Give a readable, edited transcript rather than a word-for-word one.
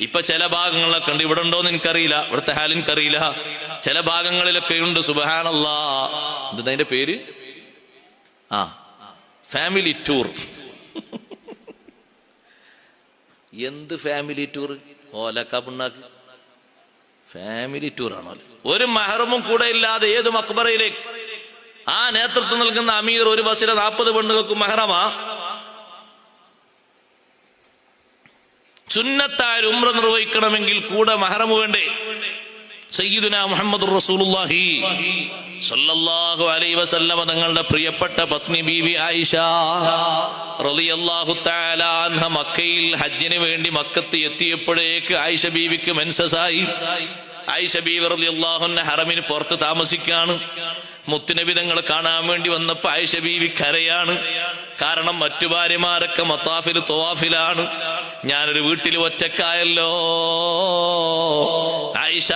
ഇപ്പൊ ചില ഭാഗങ്ങളിലൊക്കെ ഉണ്ട്, ഇവിടെ ഉണ്ടോന്ന് എനിക്കറിയില്ല, ഇവിടുത്തെ ഹാൽ എനിക്കറിയില്ല, ചില ഭാഗങ്ങളിലൊക്കെ ഉണ്ട്. സുബ്ഹാനല്ലാഹ്, അതിന്റെ പേര് ഫാമിലി ടൂർ. എന്ത് ഫാമിലി ടൂർ? ഓലക്ക പിണ്ണാക്ക് ഫാമിലി ടൂർ ആണോ? ഒരു മഹറമും കൂടെ ഇല്ലാതെ ഏത് മക്ബറയിലേക്ക്? ആ നേതൃത്വം നൽകുന്ന അമീർ ഒരു ബസ്സിലെ 40 പെണ്ണുകൾക്ക് മഹറമാ? സുന്നത്തായ ഉംറ നിർവഹിക്കണമെങ്കിൽ കൂടെ മഹറം വേണ്ടേ? സയ്യിദുനാ മുഹമ്മദുർ റസൂലുള്ളാഹി സ്വല്ലല്ലാഹു അലൈഹി വസല്ലമ തങ്ങളുടെ പ്രിയപ്പെട്ട പത്നി ബീവി ആയിഷ റളിയല്ലാഹു തആല അൻഹ മക്കയിൽ ഹജ്ജിന് വേണ്ടി മക്കത്ത് എത്തിയപ്പോഴേക്ക് ആയിഷ ബീവിക്ക് മെൻസസായി. ആയിഷ ബീവി റളിയല്ലാഹു അൻഹ ഹറമിന് പുറത്ത് താമസിക്കാണ്. മുത്തുനബി തങ്ങളെ കാണാൻ വേണ്ടി വന്നപ്പോ ആയിഷ ബീവി കരയാണ്. കാരണം മറ്റു ഭാര്യമാരൊക്കെ മത്താഫിൽ തവാഫിലാണ്, ഞാനൊരു വീട്ടിൽ ഒറ്റക്കായല്ലോ. ആയിഷ